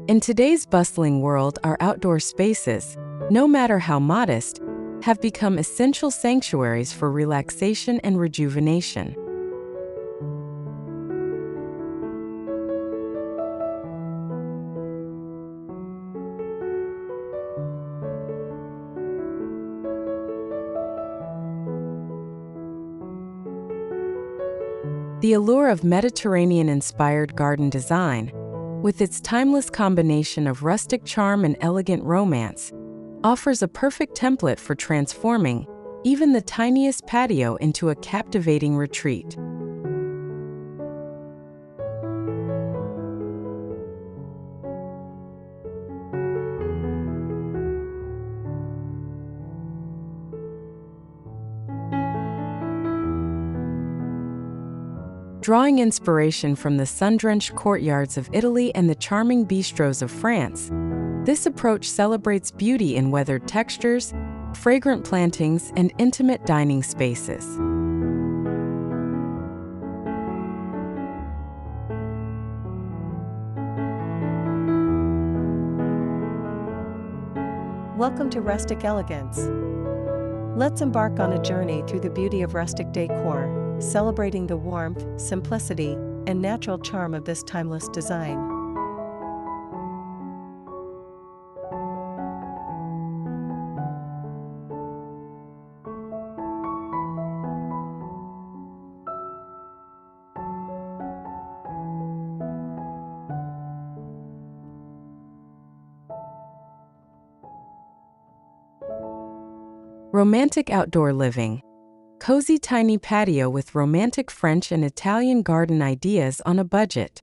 In today's bustling world, our outdoor spaces, no matter how modest, have become essential sanctuaries for relaxation and rejuvenation. The allure of Mediterranean-inspired garden design, with its timeless combination of rustic charm and elegant romance, offers a perfect template for transforming even the tiniest patio into a captivating retreat. Drawing inspiration from the sun-drenched courtyards of Italy and the charming bistros of France, this approach celebrates beauty in weathered textures, fragrant plantings, and intimate dining spaces. Welcome to Rustic Elegance. Let's embark on a journey through the beauty of rustic decor, celebrating the warmth, simplicity, and natural charm of this timeless design. Romantic outdoor living. Cozy tiny patio with romantic French and Italian garden ideas on a budget.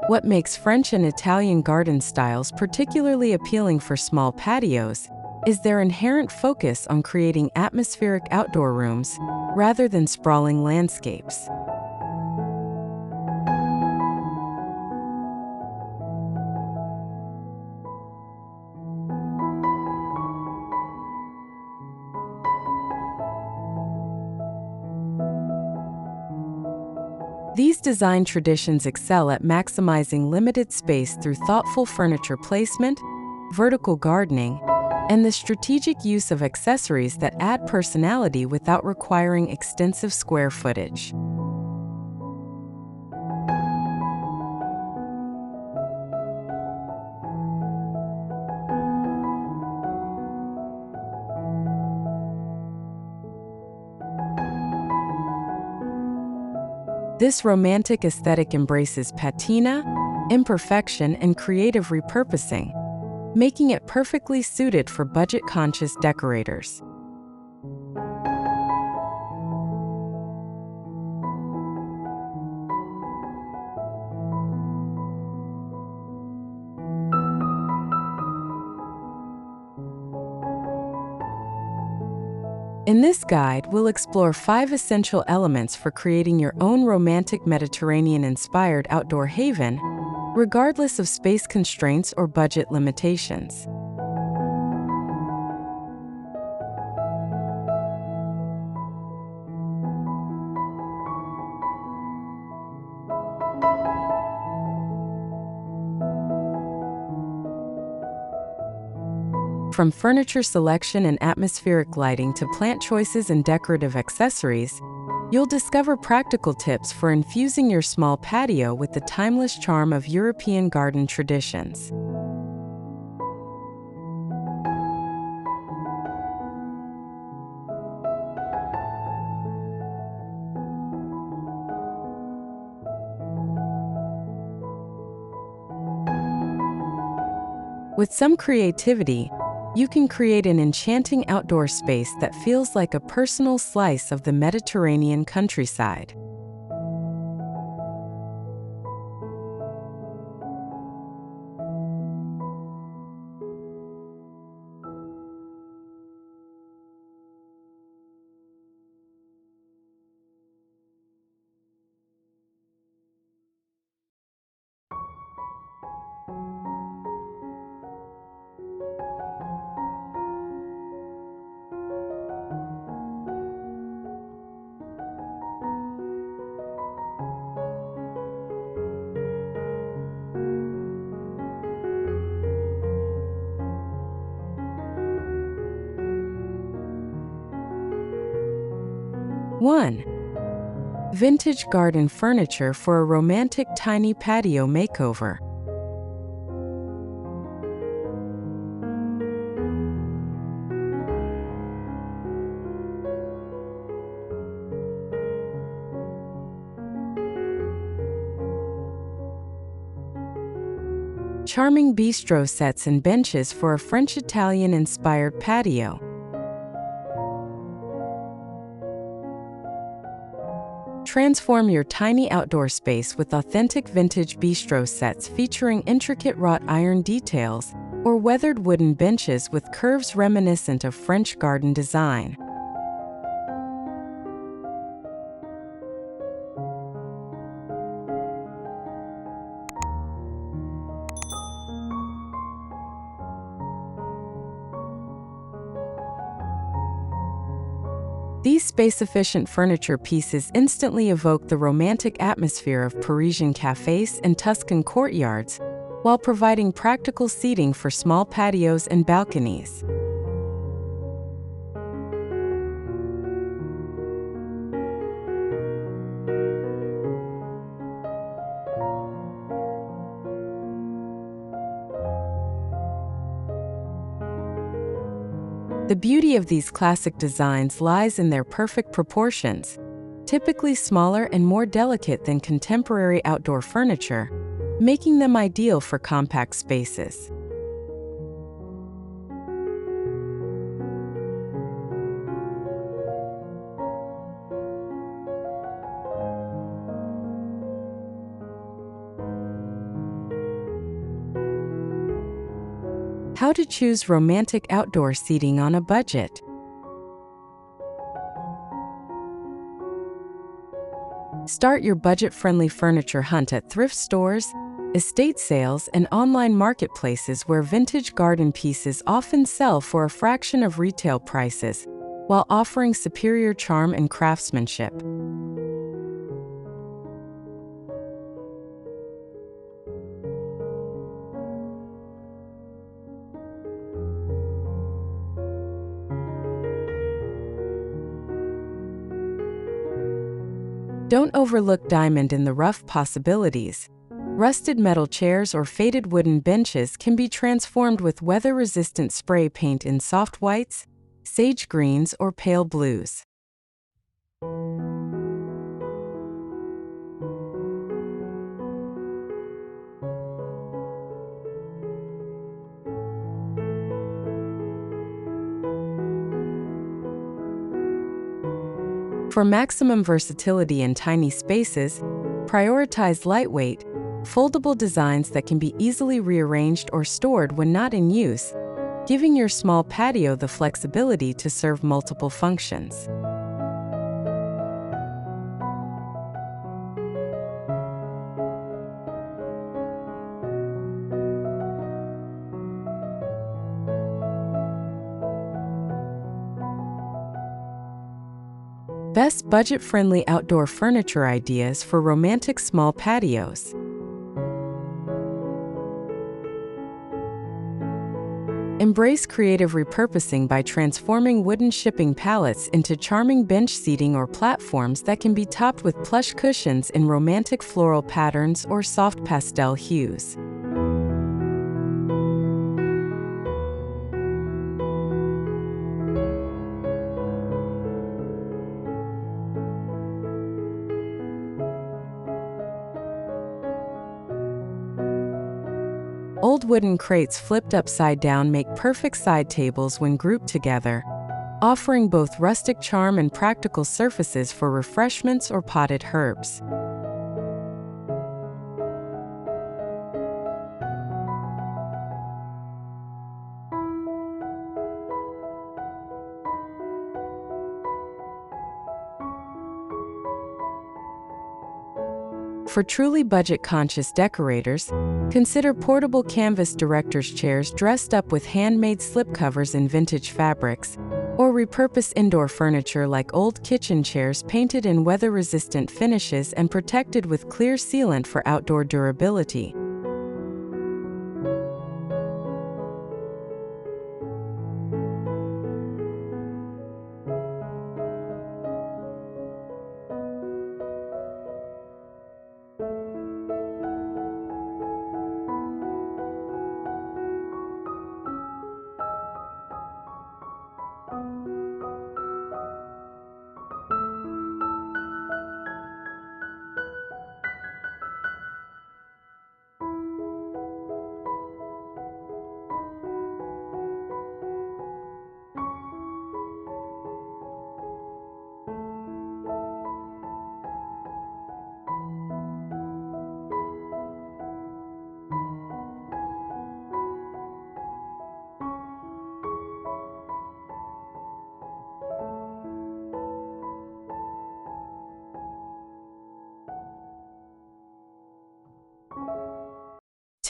What makes French and Italian garden styles particularly appealing for small patios is their inherent focus on creating atmospheric outdoor rooms rather than sprawling landscapes. These design traditions excel at maximizing limited space through thoughtful furniture placement, vertical gardening, and the strategic use of accessories that add personality without requiring extensive square footage. This romantic aesthetic embraces patina, imperfection, and creative repurposing, making it perfectly suited for budget-conscious decorators. In this guide, we'll explore 5 essential elements for creating your own romantic Mediterranean-inspired outdoor haven, regardless of space constraints or budget limitations. From furniture selection and atmospheric lighting to plant choices and decorative accessories, you'll discover practical tips for infusing your small patio with the timeless charm of European garden traditions. With some creativity, you can create an enchanting outdoor space that feels like a personal slice of the Mediterranean countryside. 1. Vintage garden furniture for a romantic tiny patio makeover. Charming bistro sets and benches for a French-Italian-inspired patio. Transform your tiny outdoor space with authentic vintage bistro sets featuring intricate wrought iron details or weathered wooden benches with curves reminiscent of French garden design. These space-efficient furniture pieces instantly evoke the romantic atmosphere of Parisian cafes and Tuscan courtyards, while providing practical seating for small patios and balconies. The beauty of these classic designs lies in their perfect proportions, typically smaller and more delicate than contemporary outdoor furniture, making them ideal for compact spaces. How to choose romantic outdoor seating on a budget. Start your budget-friendly furniture hunt at thrift stores, estate sales, and online marketplaces where vintage garden pieces often sell for a fraction of retail prices, while offering superior charm and craftsmanship. Don't overlook diamond-in-the-rough possibilities. Rusted metal chairs or faded wooden benches can be transformed with weather-resistant spray paint in soft whites, sage greens, or pale blues. For maximum versatility in tiny spaces, prioritize lightweight, foldable designs that can be easily rearranged or stored when not in use, giving your small patio the flexibility to serve multiple functions. Best budget-friendly outdoor furniture ideas for romantic small patios. Embrace creative repurposing by transforming wooden shipping pallets into charming bench seating or platforms that can be topped with plush cushions in romantic floral patterns or soft pastel hues. Old wooden crates flipped upside down make perfect side tables when grouped together, offering both rustic charm and practical surfaces for refreshments or potted herbs. For truly budget-conscious decorators, consider portable canvas director's chairs dressed up with handmade slipcovers in vintage fabrics, or repurpose indoor furniture like old kitchen chairs painted in weather-resistant finishes and protected with clear sealant for outdoor durability.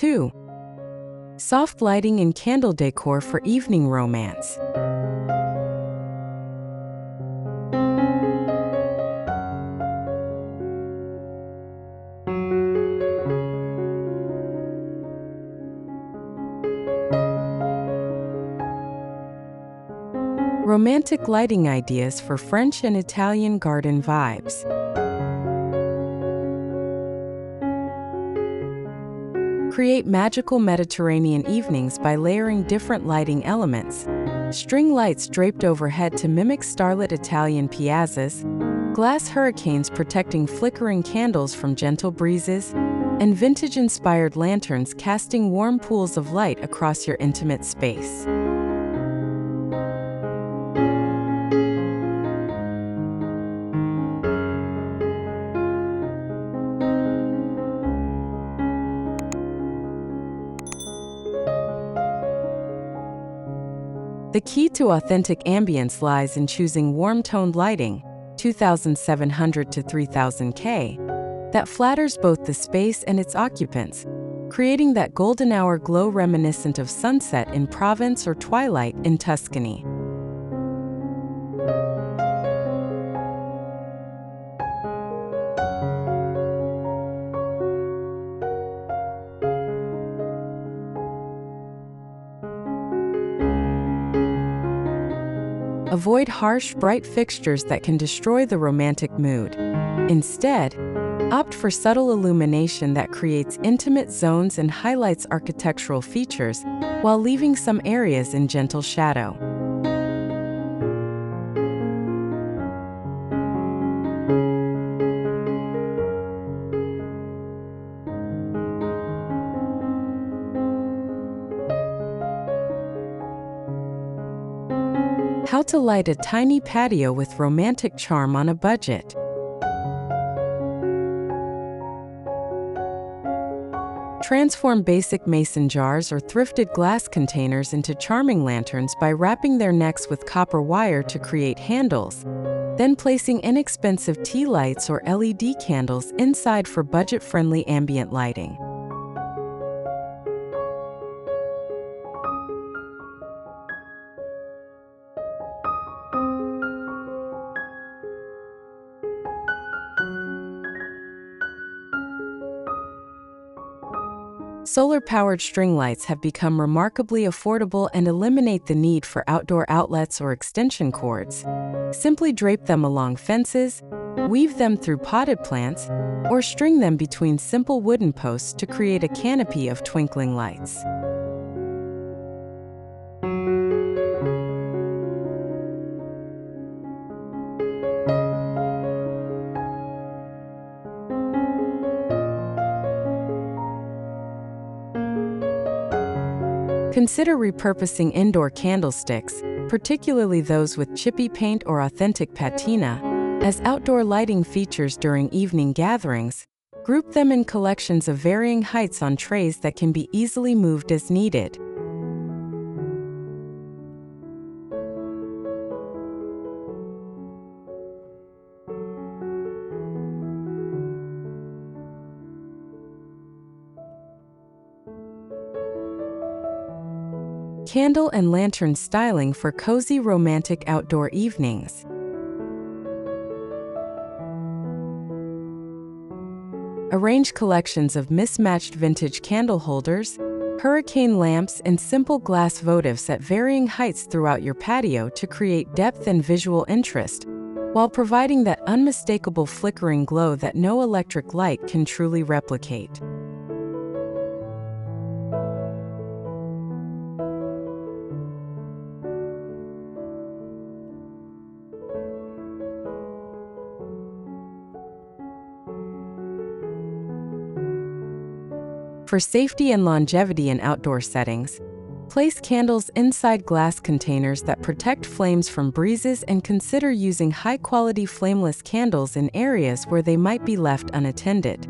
2. Soft lighting and candle decor for evening romance. Romantic lighting ideas for French and Italian garden vibes. Create magical Mediterranean evenings by layering different lighting elements. String lights draped overhead to mimic starlit Italian piazzas, glass hurricanes protecting flickering candles from gentle breezes, and vintage-inspired lanterns casting warm pools of light across your intimate space. The key to authentic ambience lies in choosing warm-toned lighting, 2700 to 3000 K, that flatters both the space and its occupants, creating that golden hour glow reminiscent of sunset in Provence or twilight in Tuscany. Avoid harsh, bright fixtures that can destroy the romantic mood. Instead, opt for subtle illumination that creates intimate zones and highlights architectural features while leaving some areas in gentle shadow. How to light a tiny patio with romantic charm on a budget. Transform basic mason jars or thrifted glass containers into charming lanterns by wrapping their necks with copper wire to create handles, then placing inexpensive tea lights or LED candles inside for budget-friendly ambient lighting. Solar-powered string lights have become remarkably affordable and eliminate the need for outdoor outlets or extension cords. Simply drape them along fences, weave them through potted plants, or string them between simple wooden posts to create a canopy of twinkling lights. Consider repurposing indoor candlesticks, particularly those with chippy paint or authentic patina, as outdoor lighting features during evening gatherings. Group them in collections of varying heights on trays that can be easily moved as needed. Candle and lantern styling for cozy romantic outdoor evenings. Arrange collections of mismatched vintage candle holders, hurricane lamps, and simple glass votives at varying heights throughout your patio to create depth and visual interest, while providing that unmistakable flickering glow that no electric light can truly replicate. For safety and longevity in outdoor settings, place candles inside glass containers that protect flames from breezes and consider using high-quality flameless candles in areas where they might be left unattended.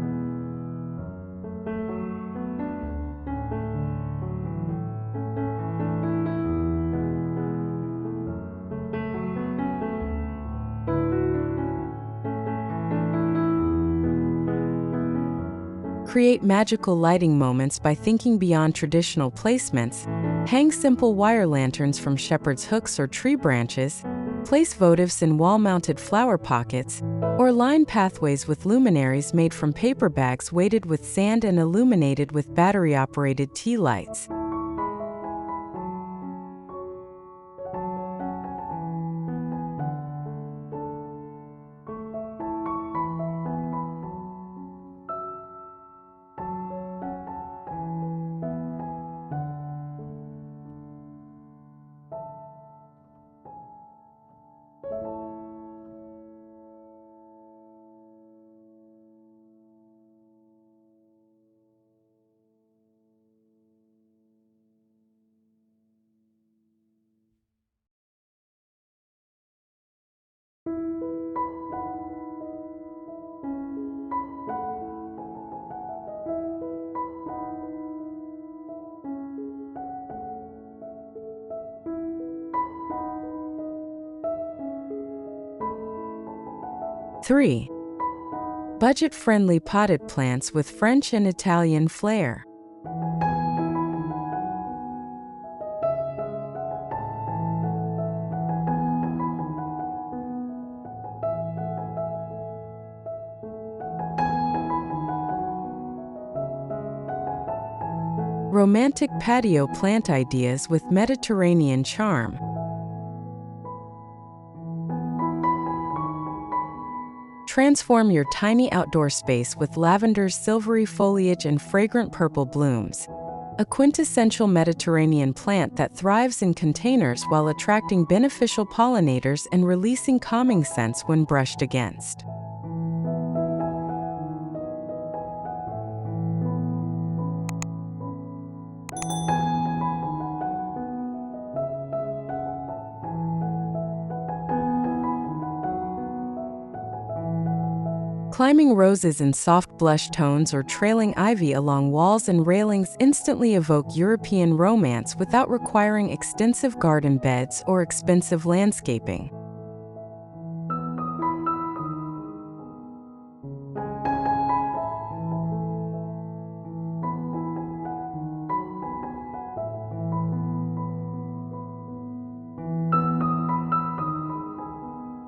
Create magical lighting moments by thinking beyond traditional placements. Hang simple wire lanterns from shepherd's hooks or tree branches, place votives in wall-mounted flower pockets, or line pathways with luminaries made from paper bags weighted with sand and illuminated with battery-operated tea lights. Three. Budget-friendly potted plants with French and Italian flair. Romantic patio plant ideas with Mediterranean charm. Transform your tiny outdoor space with lavender's silvery foliage and fragrant purple blooms. A quintessential Mediterranean plant that thrives in containers while attracting beneficial pollinators and releasing calming scents when brushed against. Climbing roses in soft blush tones or trailing ivy along walls and railings instantly evoke European romance without requiring extensive garden beds or expensive landscaping.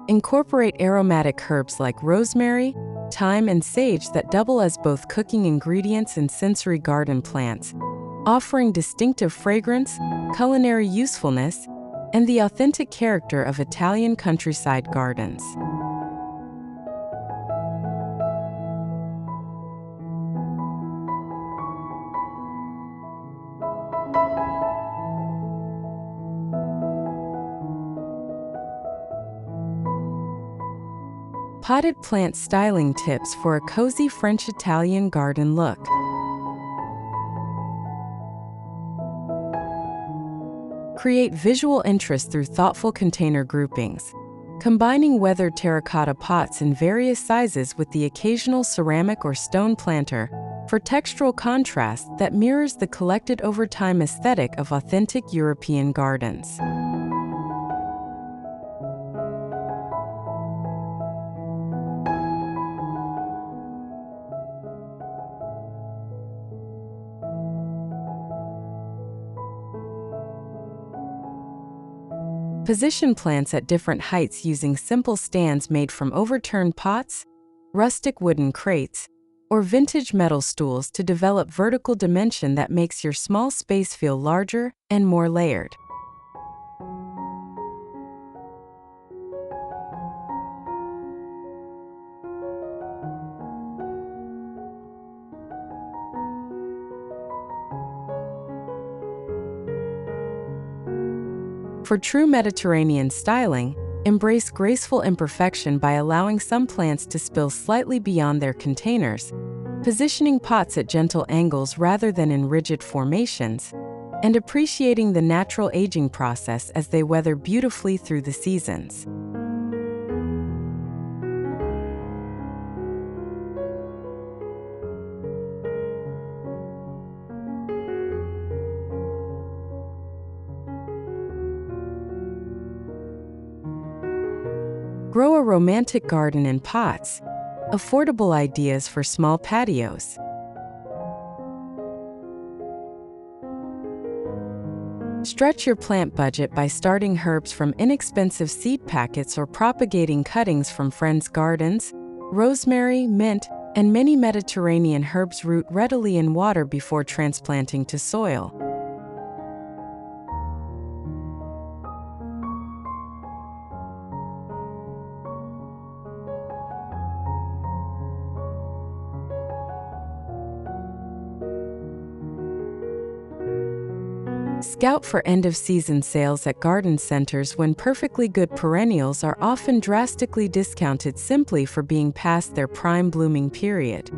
Incorporate aromatic herbs like rosemary, thyme, and sage that double as both cooking ingredients and sensory garden plants, offering distinctive fragrance, culinary usefulness, and the authentic character of Italian countryside gardens. Potted plant styling tips for a cozy French-Italian garden look. Create visual interest through thoughtful container groupings, combining weathered terracotta pots in various sizes with the occasional ceramic or stone planter for textural contrast that mirrors the collected over time aesthetic of authentic European gardens. Position plants at different heights using simple stands made from overturned pots, rustic wooden crates, or vintage metal stools to develop vertical dimension that makes your small space feel larger and more layered. For true Mediterranean styling, embrace graceful imperfection by allowing some plants to spill slightly beyond their containers, positioning pots at gentle angles rather than in rigid formations, and appreciating the natural aging process as they weather beautifully through the seasons. Grow a romantic garden in pots. Affordable ideas for small patios. Stretch your plant budget by starting herbs from inexpensive seed packets or propagating cuttings from friends' gardens. Rosemary, mint, and many Mediterranean herbs root readily in water before transplanting to soil. Scout for end-of-season sales at garden centers when perfectly good perennials are often drastically discounted simply for being past their prime blooming period.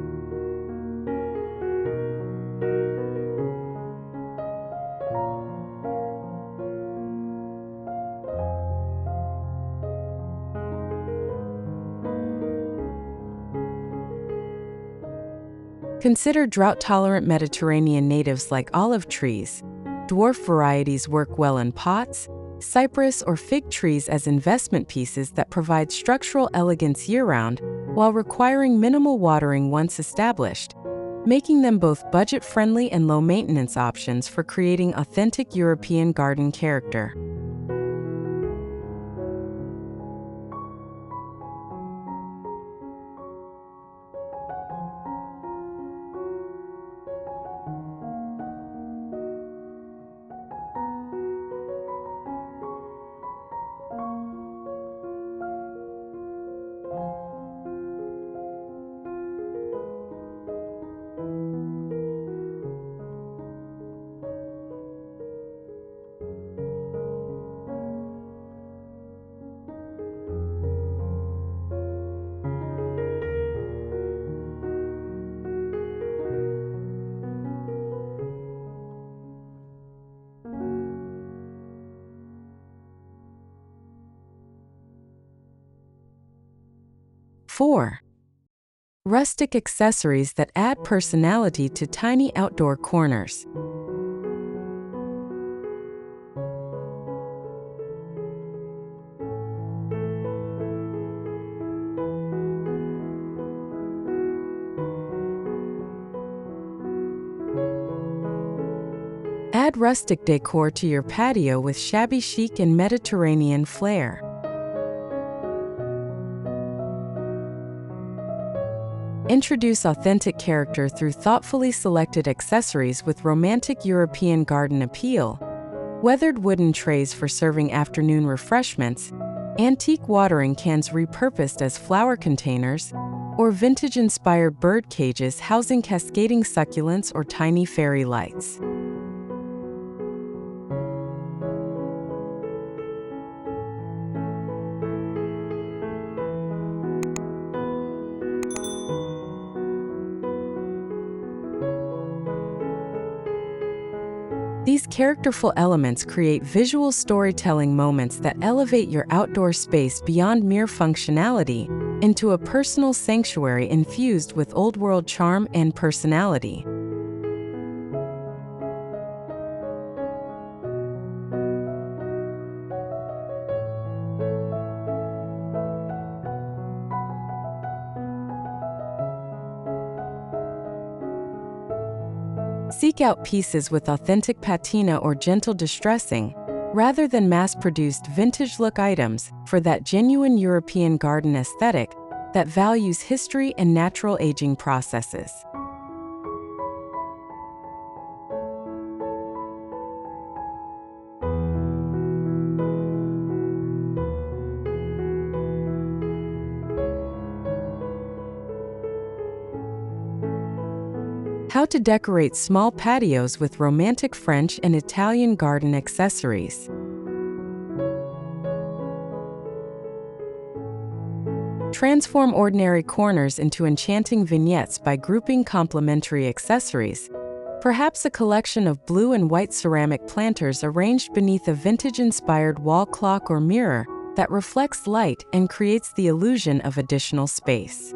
Consider drought-tolerant Mediterranean natives like olive trees. Dwarf varieties work well in pots, cypress or fig trees as investment pieces that provide structural elegance year-round while requiring minimal watering once established, making them both budget-friendly and low-maintenance options for creating authentic European garden character. Four. Rustic accessories that add personality to tiny outdoor corners. Add rustic decor to your patio with shabby chic and Mediterranean flair. Introduce authentic character through thoughtfully selected accessories with romantic European garden appeal. Weathered wooden trays for serving afternoon refreshments, antique watering cans repurposed as flower containers, or vintage-inspired bird cages housing cascading succulents or tiny fairy lights. These characterful elements create visual storytelling moments that elevate your outdoor space beyond mere functionality into a personal sanctuary infused with old-world charm and personality. Seek out pieces with authentic patina or gentle distressing, rather than mass-produced vintage-look items, for that genuine European garden aesthetic that values history and natural aging processes. How to decorate small patios with romantic French and Italian garden accessories. Transform ordinary corners into enchanting vignettes by grouping complementary accessories. Perhaps a collection of blue and white ceramic planters arranged beneath a vintage-inspired wall clock or mirror that reflects light and creates the illusion of additional space.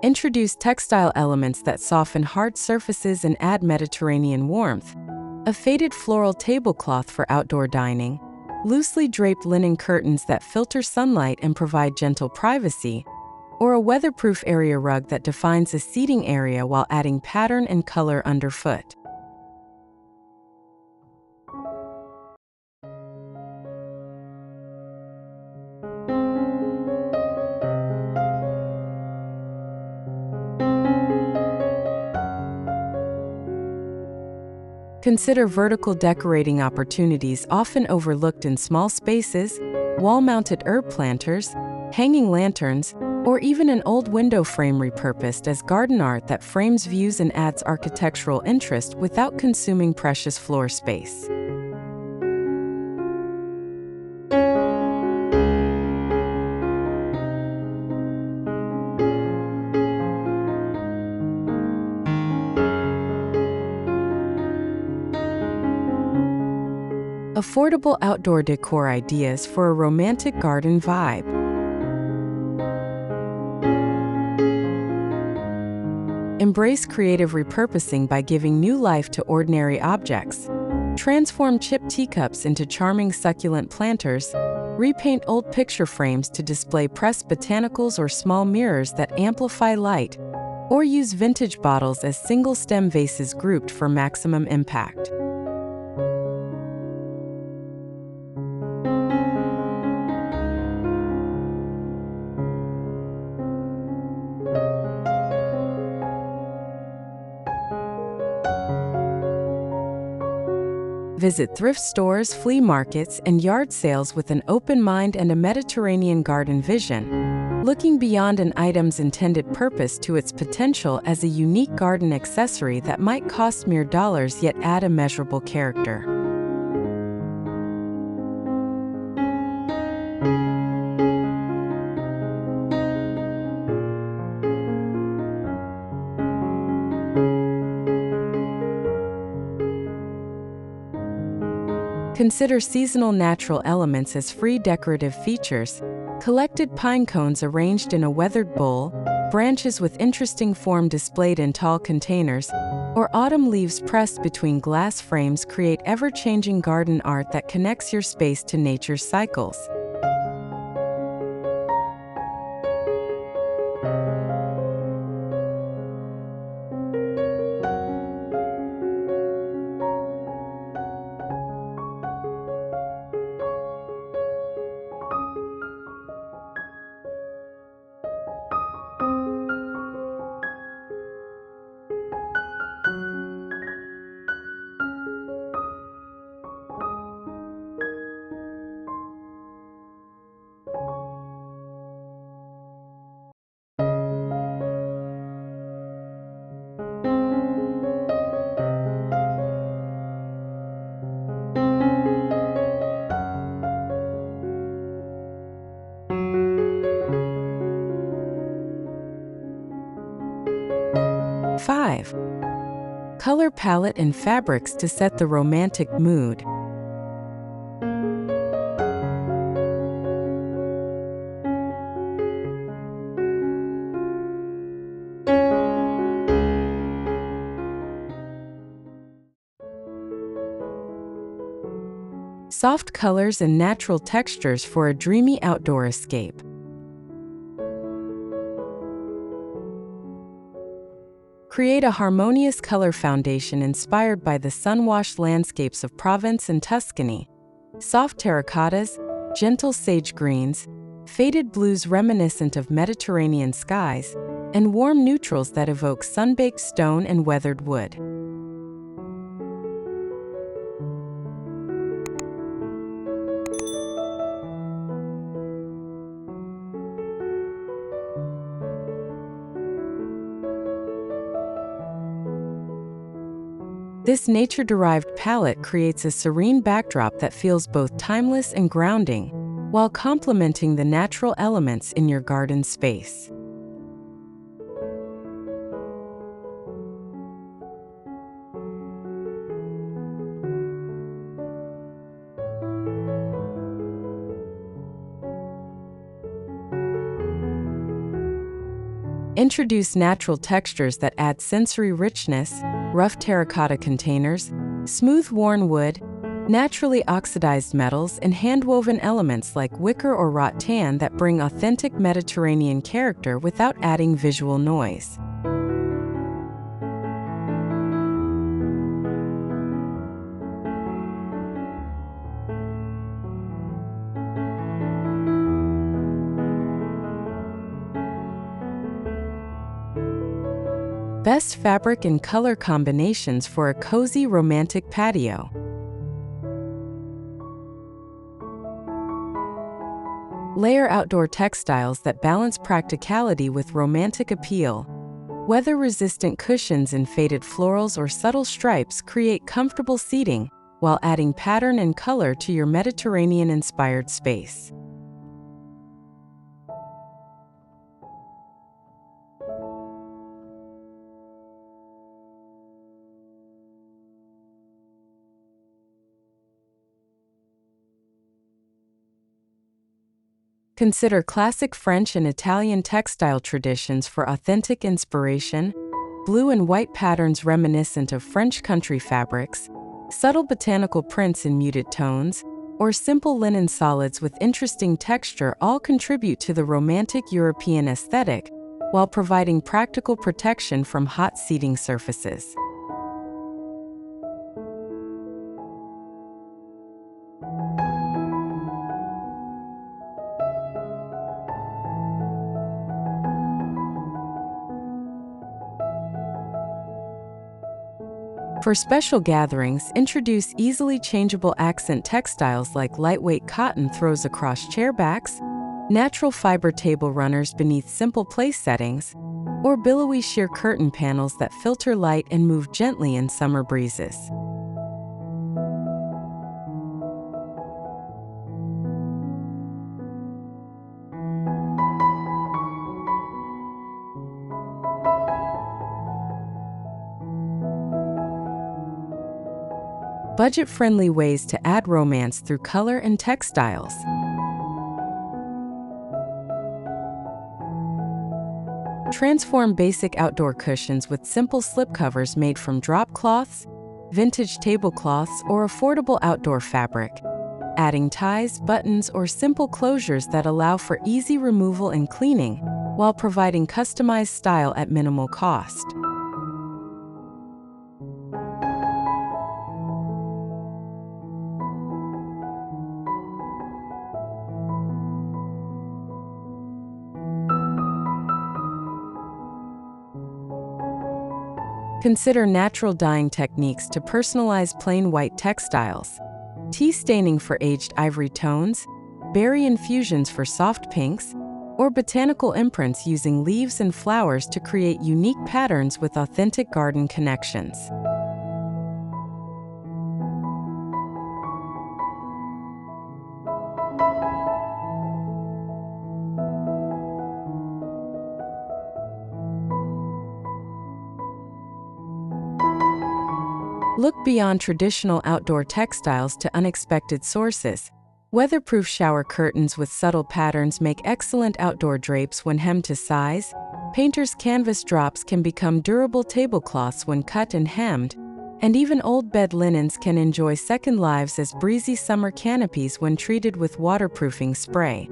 Introduce textile elements that soften hard surfaces and add Mediterranean warmth. a faded floral tablecloth for outdoor dining, loosely draped linen curtains that filter sunlight and provide gentle privacy, or a weatherproof area rug that defines a seating area while adding pattern and color underfoot. Consider vertical decorating opportunities often overlooked in small spaces, wall-mounted herb planters, hanging lanterns, or even an old window frame repurposed as garden art that frames views and adds architectural interest without consuming precious floor space. Affordable outdoor decor ideas for a romantic garden vibe. Embrace creative repurposing by giving new life to ordinary objects. Transform chipped teacups into charming succulent planters, repaint old picture frames to display pressed botanicals or small mirrors that amplify light, or use vintage bottles as single-stem vases grouped for maximum impact. Visit thrift stores, flea markets, and yard sales with an open mind and a Mediterranean garden vision, looking beyond an item's intended purpose to its potential as a unique garden accessory that might cost mere dollars yet add a measurable character. Consider seasonal natural elements as free decorative features, collected pine cones arranged in a weathered bowl, branches with interesting form displayed in tall containers, or autumn leaves pressed between glass frames create ever-changing garden art that connects your space to nature's cycles. Five. Color palette and fabrics to set the romantic mood. Soft colors and natural textures for a dreamy outdoor escape. Create a harmonious color foundation inspired by the sun-washed landscapes of Provence and Tuscany. Soft terracottas, gentle sage greens, faded blues reminiscent of Mediterranean skies, and warm neutrals that evoke sun-baked stone and weathered wood. This nature-derived palette creates a serene backdrop that feels both timeless and grounding, while complementing the natural elements in your garden space. Introduce natural textures that add sensory richness. Rough terracotta containers, Smooth worn wood, naturally oxidized metals, and hand-woven elements like wicker or rattan that bring authentic Mediterranean character without adding visual noise. Best fabric and color combinations for a cozy romantic patio. Layer outdoor textiles that balance practicality with romantic appeal. Weather-resistant cushions in faded florals or subtle stripes create comfortable seating while adding pattern and color to your Mediterranean-inspired space. Consider classic French and Italian textile traditions for authentic inspiration, blue and white patterns reminiscent of French country fabrics, subtle botanical prints in muted tones, or simple linen solids with interesting texture all contribute to the romantic European aesthetic while providing practical protection from hot seating surfaces. For special gatherings, introduce easily changeable accent textiles like lightweight cotton throws across chair backs, natural fiber table runners beneath simple place settings, or billowy sheer curtain panels that filter light and move gently in summer breezes. Budget-friendly ways to add romance through color and textiles. Transform basic outdoor cushions with simple slipcovers made from drop cloths, vintage tablecloths, or affordable outdoor fabric, adding ties, buttons, or simple closures that allow for easy removal and cleaning while providing customized style at minimal cost. Consider natural dyeing techniques to personalize plain white textiles. Tea staining for aged ivory tones, berry infusions for soft pinks, or botanical imprints using leaves and flowers to create unique patterns with authentic garden connections. Look beyond traditional outdoor textiles to unexpected sources. Weatherproof shower curtains with subtle patterns make excellent outdoor drapes when hemmed to size. Painter's canvas drops can become durable tablecloths when cut and hemmed, and even old bed linens can enjoy second lives as breezy summer canopies when treated with waterproofing spray.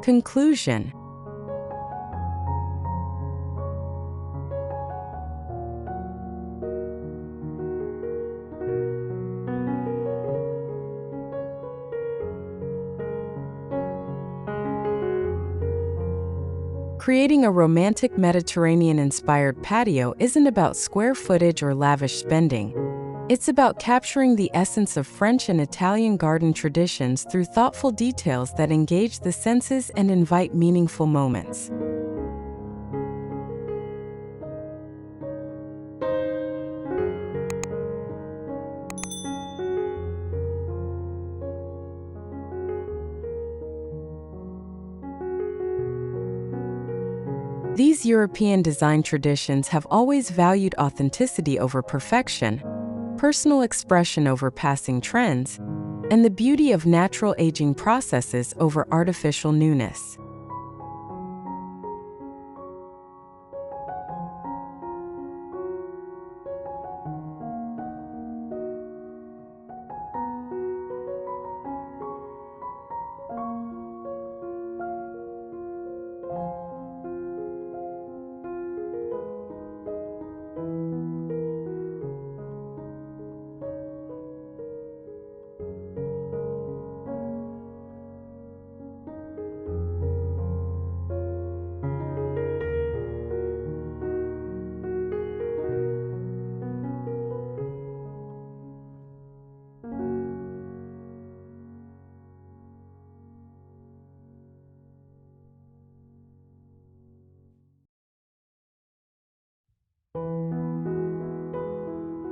Conclusion. Creating a romantic Mediterranean-inspired patio isn't about square footage or lavish spending. It's about capturing the essence of French and Italian garden traditions through thoughtful details that engage the senses and invite meaningful moments. These European design traditions have always valued authenticity over perfection, personal expression over passing trends, and the beauty of natural aging processes over artificial newness.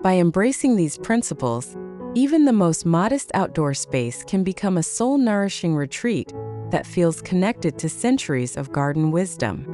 By embracing these principles, even the most modest outdoor space can become a soul-nourishing retreat that feels connected to centuries of garden wisdom.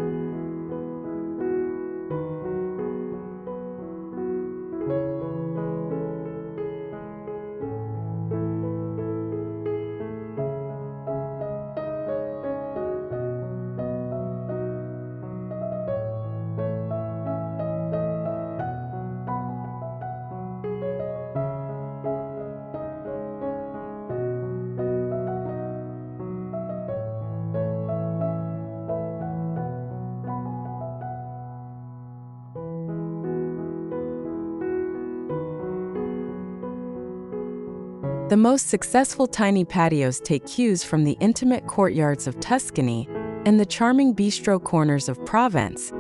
The most successful tiny patios take cues from the intimate courtyards of Tuscany and the charming bistro corners of Provence,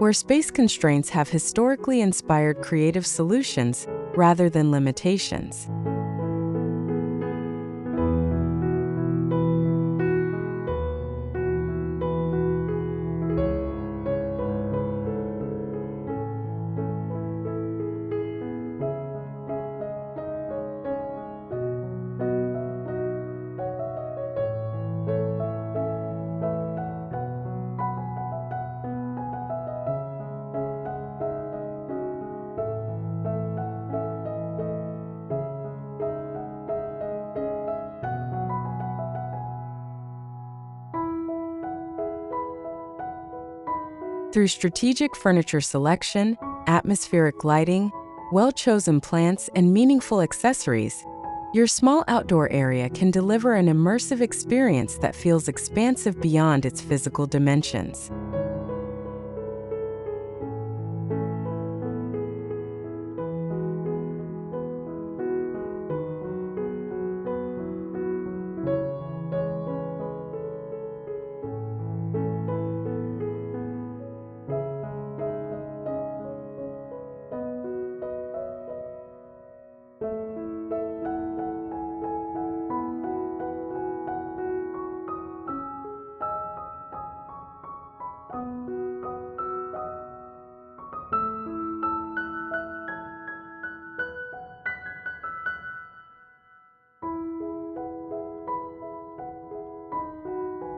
where space constraints have historically inspired creative solutions rather than limitations. Through strategic furniture selection, atmospheric lighting, well-chosen plants, and meaningful accessories, your small outdoor area can deliver an immersive experience that feels expansive beyond its physical dimensions.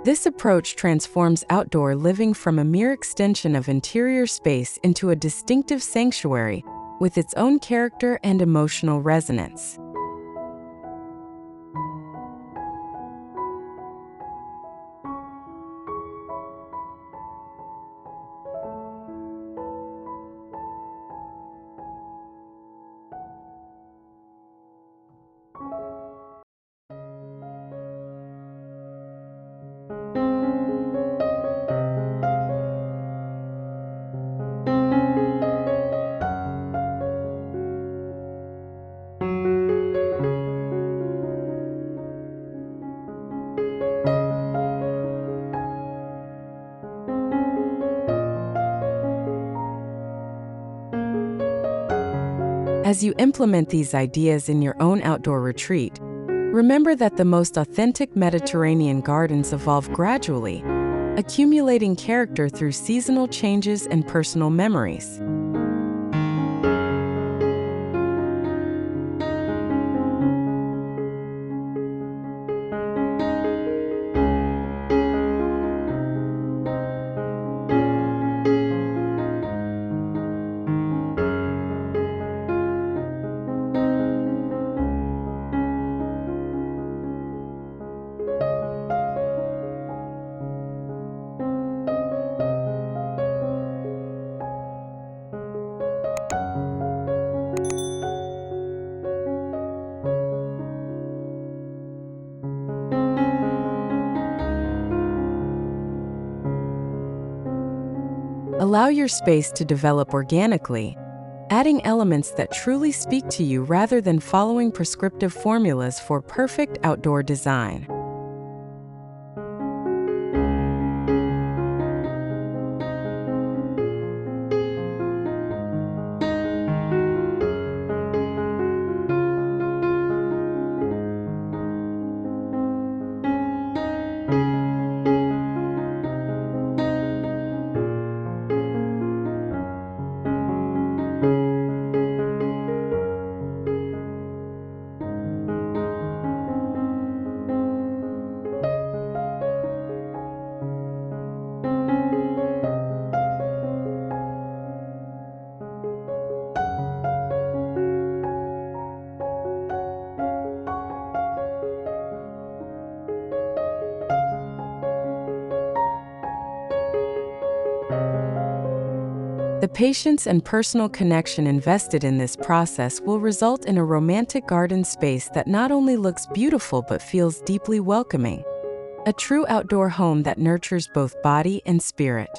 This approach transforms outdoor living from a mere extension of interior space into a distinctive sanctuary with its own character and emotional resonance. As you implement these ideas in your own outdoor retreat, remember that the most authentic Mediterranean gardens evolve gradually, accumulating character through seasonal changes and personal memories. Allow your space to develop organically, adding elements that truly speak to you rather than following prescriptive formulas for perfect outdoor design. The patience and personal connection invested in this process will result in a romantic garden space that not only looks beautiful but feels deeply welcoming. A true outdoor home that nurtures both body and spirit.